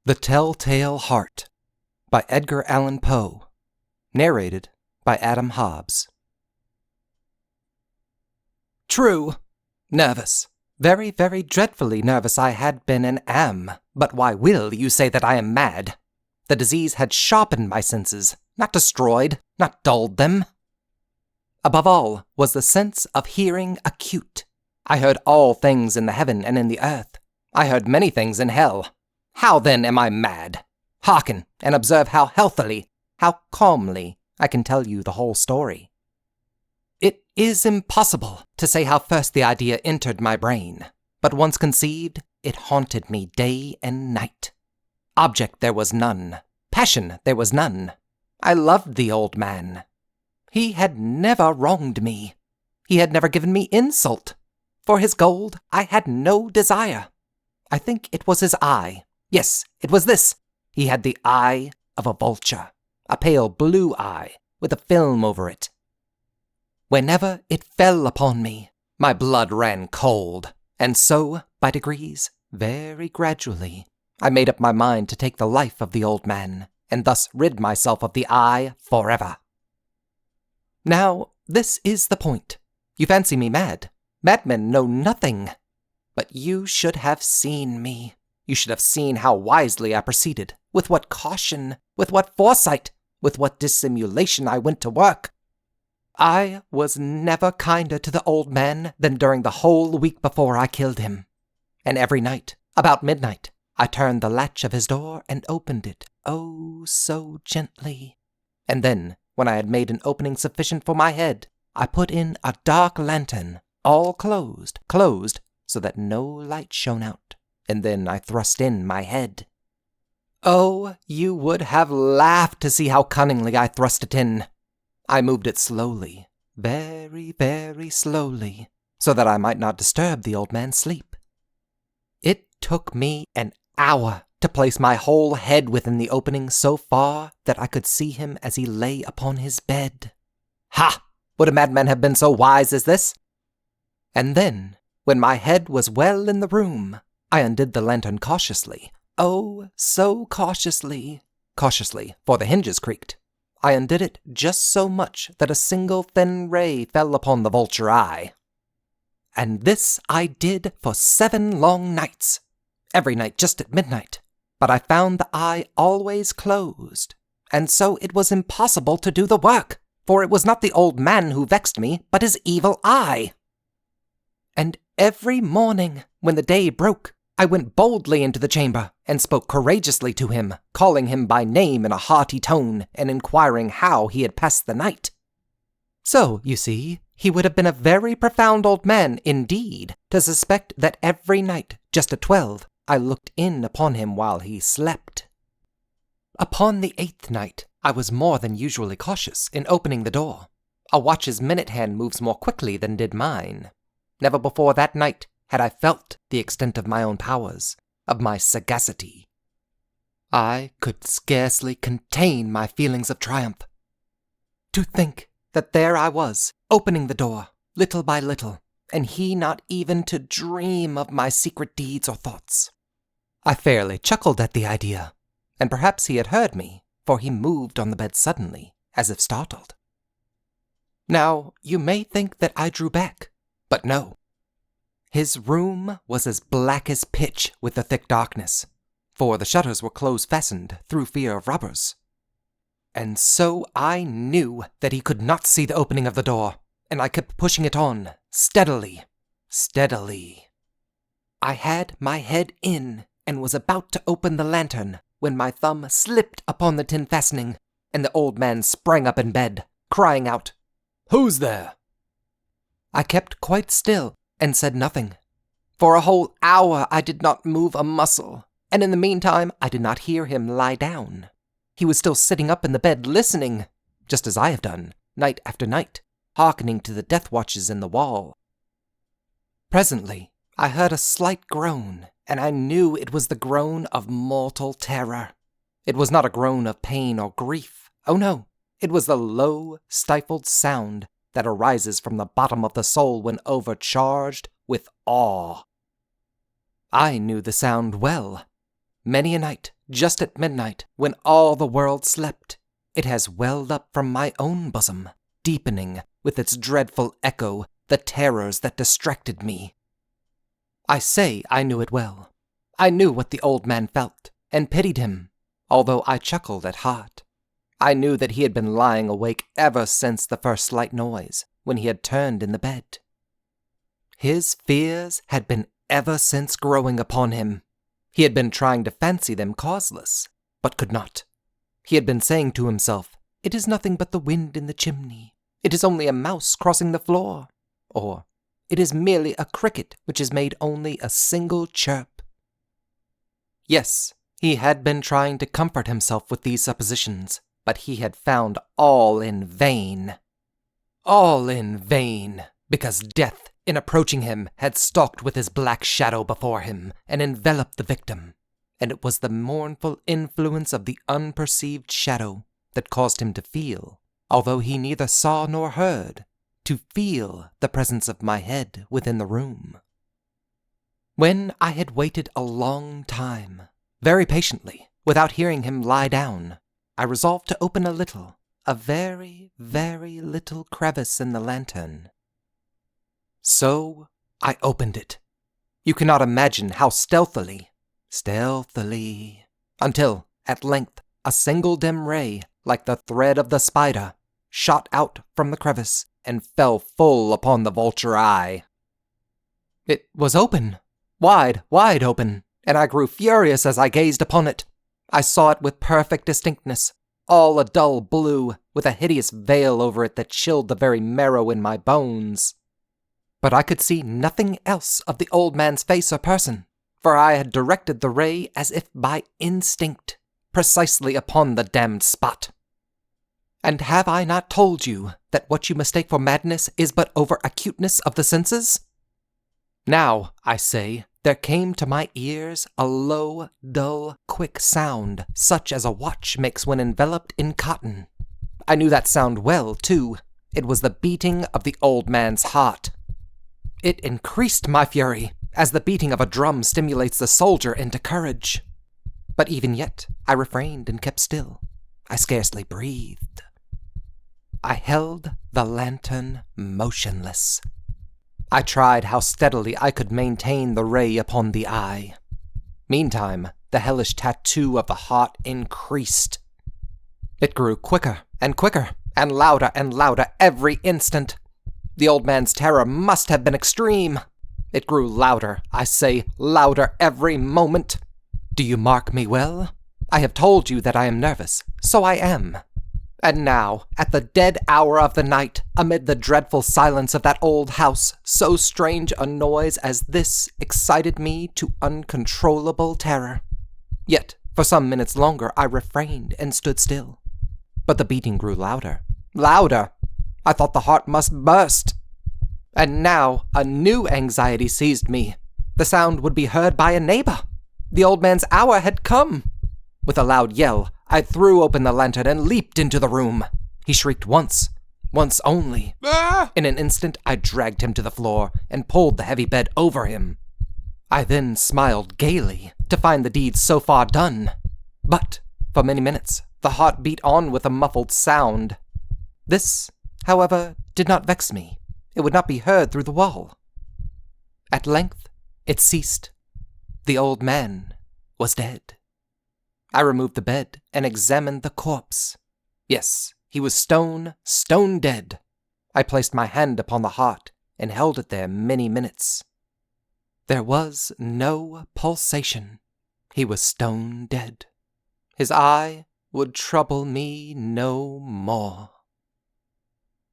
The Telltale Heart by Edgar Allan Poe. Narrated by Adam Hobbs. True. Nervous. Very, very dreadfully nervous I had been and am. But why will you say that I am mad? The disease had sharpened my senses, not destroyed, not dulled them. Above all was the sense of hearing acute. I heard all things in the heaven and in the earth. I heard many things in hell. How then am I mad? Hearken, and observe how healthily, how calmly I can tell you the whole story. It is impossible to say how first the idea entered my brain, but once conceived, it haunted me day and night. Object there was none, passion there was none. I loved the old man. He had never wronged me. He had never given me insult. For his gold I had no desire. I think it was his eye. Yes, it was this. He had the eye of a vulture, a pale blue eye with a film over it. Whenever it fell upon me, my blood ran cold, and so, by degrees, very gradually, I made up my mind to take the life of the old man, and thus rid myself of the eye forever. Now, this is the point. You fancy me mad. Madmen know nothing. But you should have seen me. You should have seen how wisely I proceeded, with what caution, with what foresight, with what dissimulation I went to work. I was never kinder to the old man than during the whole week before I killed him. And every night, about midnight, I turned the latch of his door and opened it, oh, so gently. And then, when I had made an opening sufficient for my head, I put in a dark lantern, all closed, so that no light shone out. And then I thrust in my head. Oh, you would have laughed to see how cunningly I thrust it in. I moved it slowly, very, very slowly, so that I might not disturb the old man's sleep. It took me an hour to place my whole head within the opening so far that I could see him as he lay upon his bed. Ha! Would a madman have been so wise as this? And then, when my head was well in the room, I undid the lantern cautiously. Oh, so cautiously. Cautiously, for the hinges creaked. I undid it just so much that a single thin ray fell upon the vulture eye. And this I did for 7 long nights. Every night just at midnight. But I found the eye always closed. And so it was impossible to do the work, for it was not the old man who vexed me, but his evil eye. And every morning, when the day broke, I went boldly into the chamber, and spoke courageously to him, calling him by name in a hearty tone, and inquiring how he had passed the night. So, you see, he would have been a very profound old man, indeed, to suspect that every night, just at 12, I looked in upon him while he slept. Upon the 8th night, I was more than usually cautious in opening the door. A watch's minute hand moves more quickly than did mine. Never before that night had I felt the extent of my own powers, of my sagacity. I could scarcely contain my feelings of triumph. To think that there I was, opening the door, little by little, and he not even to dream of my secret deeds or thoughts. I fairly chuckled at the idea, and perhaps he had heard me, for he moved on the bed suddenly, as if startled. Now, you may think that I drew back, but no. His room was as black as pitch with the thick darkness, for the shutters were close-fastened through fear of robbers. And so I knew that he could not see the opening of the door, and I kept pushing it on, steadily, steadily. I had my head in, and was about to open the lantern, when my thumb slipped upon the tin fastening, and the old man sprang up in bed, crying out, "Who's there?" I kept quite still, and said nothing. For a whole hour I did not move a muscle, and in the meantime I did not hear him lie down. He was still sitting up in the bed listening, just as I have done, night after night, hearkening to the death watches in the wall. Presently I heard a slight groan, and I knew it was the groan of mortal terror. It was not a groan of pain or grief. Oh no, it was the low, stifled sound that arises from the bottom of the soul when overcharged with awe. I knew the sound well. many a night, just at midnight, when all the world slept, it has welled up from my own bosom, deepening, with its dreadful echo, the terrors that distracted me. I say I knew it well. I knew what the old man felt, and pitied him, although I chuckled at heart. I knew that he had been lying awake ever since the first slight noise, when he had turned in the bed. His fears had been ever since growing upon him. He had been trying to fancy them causeless, but could not. He had been saying to himself, "It is nothing but the wind in the chimney. It is only a mouse crossing the floor." Or, "It is merely a cricket which has made only a single chirp." Yes, he had been trying to comfort himself with these suppositions, but he had found all in vain. All in vain, because death, in approaching him, had stalked with his black shadow before him and enveloped the victim, and it was the mournful influence of the unperceived shadow that caused him to feel, although he neither saw nor heard, to feel the presence of my head within the room. When I had waited a long time, very patiently, without hearing him lie down, I resolved to open a very, very little crevice in the lantern. So I opened it. You cannot imagine how stealthily, until, at length, a single dim ray, like the thread of the spider, shot out from the crevice and fell full upon the vulture eye. It was open, wide, wide open, and I grew furious as I gazed upon it. I saw it with perfect distinctness, all a dull blue, with a hideous veil over it that chilled the very marrow in my bones. But I could see nothing else of the old man's face or person, for I had directed the ray as if by instinct, precisely upon the damned spot. And have I not told you that what you mistake for madness is but over-acuteness of the senses? Now, I say, there came to my ears a low, dull, quick sound, such as a watch makes when enveloped in cotton. I knew that sound well, too. It was the beating of the old man's heart. It increased my fury, as the beating of a drum stimulates the soldier into courage. But even yet, I refrained and kept still. I scarcely breathed. I held the lantern motionless. I tried how steadily I could maintain the ray upon the eye. Meantime, the hellish tattoo of the heart increased. It grew quicker and louder every instant. The old man's terror must have been extreme. It grew louder, I say, louder every moment. Do you mark me well? I have told you that I am nervous, so I am. And now, at the dead hour of the night, amid the dreadful silence of that old house, so strange a noise as this excited me to uncontrollable terror. Yet, for some minutes longer, I refrained and stood still. But the beating grew louder. I thought the heart must burst. And now, a new anxiety seized me. The sound would be heard by a neighbor. The old man's hour had come. With a loud yell, I threw open the lantern and leaped into the room. He shrieked once only. Ah! In an instant, I dragged him to the floor and pulled the heavy bed over him. I then smiled gaily to find the deed so far done. But, for many minutes, the heart beat on with a muffled sound. This, however, did not vex me. It would not be heard through the wall. At length, it ceased. The old man was dead. I removed the bed and examined the corpse. Yes, he was stone dead. I placed my hand upon the heart and held it there many minutes. There was no pulsation. He was stone dead. His eye would trouble me no more.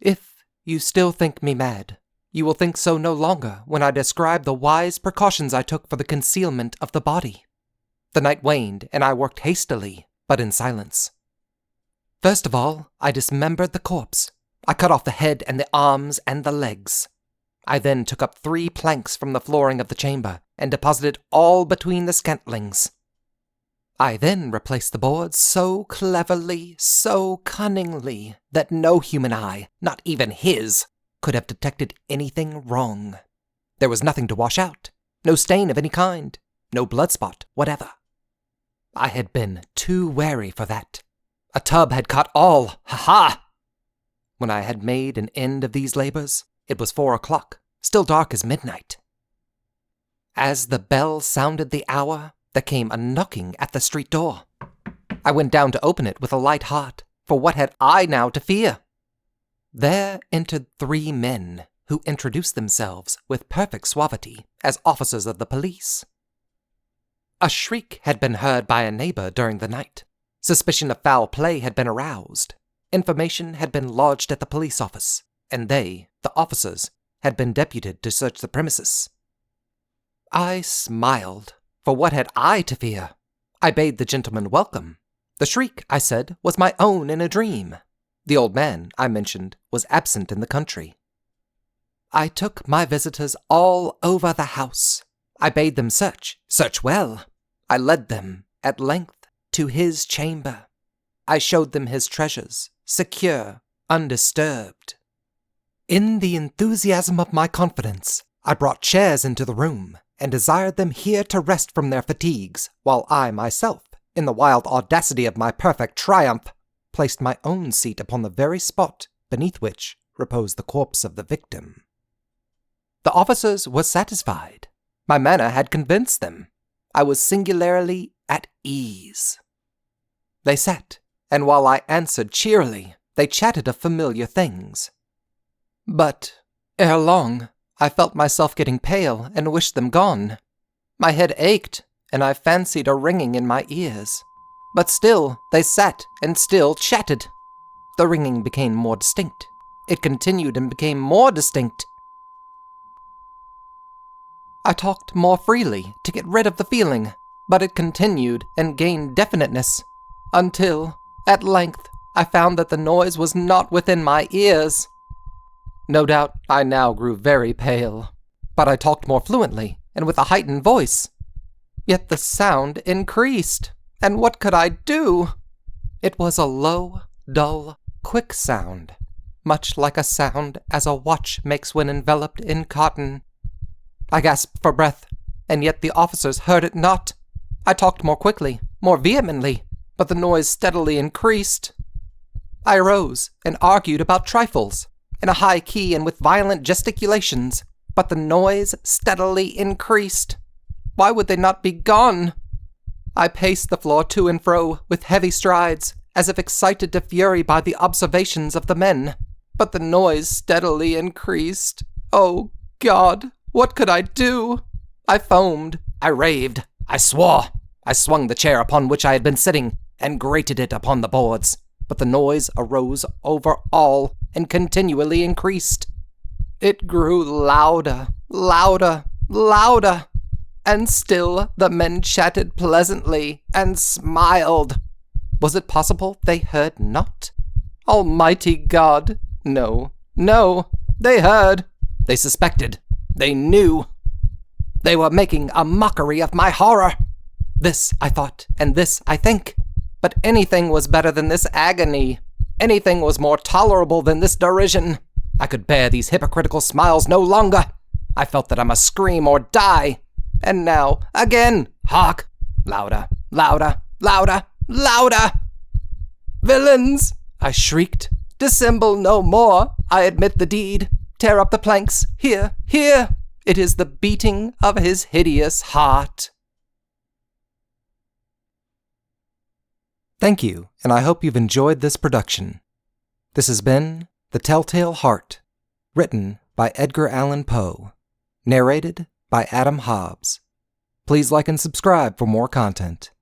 If you still think me mad, you will think so no longer when I describe the wise precautions I took for the concealment of the body. The night waned, and I worked hastily, but in silence. First of all, I dismembered the corpse. I cut off the head and the arms and the legs. I then took up 3 planks from the flooring of the chamber and deposited all between the scantlings. I then replaced the boards so cleverly, so cunningly, that no human eye, not even his, could have detected anything wrong. There was nothing to wash out, no stain of any kind, no blood spot whatever. I had been too wary for that. A tub had caught all, ha-ha! When I had made an end of these labors, it was 4 o'clock, still dark as midnight. As the bell sounded the hour, there came a knocking at the street door. I went down to open it with a light heart, for what had I now to fear? There entered 3 men, who introduced themselves with perfect suavity as officers of the police. A shriek had been heard by a neighbor during the night. Suspicion of foul play had been aroused. Information had been lodged at the police office, and they, the officers, had been deputed to search the premises. I smiled, for what had I to fear? I bade the gentleman welcome. The shriek, I said, was my own in a dream. The old man, I mentioned, was absent in the country. I took my visitors all over the house. I bade them search well. I led them, at length, to his chamber. I showed them his treasures, secure, undisturbed. In the enthusiasm of my confidence, I brought chairs into the room, and desired them here to rest from their fatigues, while I myself, in the wild audacity of my perfect triumph, placed my own seat upon the very spot beneath which reposed the corpse of the victim. The officers were satisfied. My manner had convinced them. I was singularly at ease. They sat, and while I answered cheerily, they chatted of familiar things. But, ere long, I felt myself getting pale and wished them gone. My head ached, and I fancied a ringing in my ears. But still they sat and still chatted. The ringing became more distinct. It continued and became more distinct. I talked more freely to get rid of the feeling, but it continued and gained definiteness, until, at length, I found that the noise was not within my ears. No doubt I now grew very pale, but I talked more fluently and with a heightened voice. Yet the sound increased, and what could I do? It was a low, dull, quick sound, much like a sound as a watch makes when enveloped in cotton. I gasped for breath, and yet the officers heard it not. I talked more quickly, more vehemently, but the noise steadily increased. I arose and argued about trifles, in a high key and with violent gesticulations, but the noise steadily increased. Why would they not be gone? I paced the floor to and fro with heavy strides, as if excited to fury by the observations of the men, but the noise steadily increased. Oh, God! What could I do? I foamed, I raved, I swore. I swung the chair upon which I had been sitting and grated it upon the boards, but the noise arose over all and continually increased. It grew louder, louder, louder, and still the men chatted pleasantly and smiled. Was it possible they heard not? Almighty God! No, no, they heard, they suspected. They knew. They were making a mockery of my horror. This I thought, and this I think. But anything was better than this agony. Anything was more tolerable than this derision. I could bear these hypocritical smiles no longer. I felt that I must scream or die. And now, again, hark! Louder, louder, louder, louder! Villains! I shrieked. Dissemble no more. I admit the deed. Tear up the planks. Here, here! It is the beating of his hideous heart. Thank you, and I hope you've enjoyed this production. This has been The Telltale Heart, written by Edgar Allan Poe, narrated by Adam Hobbs. Please like and subscribe for more content.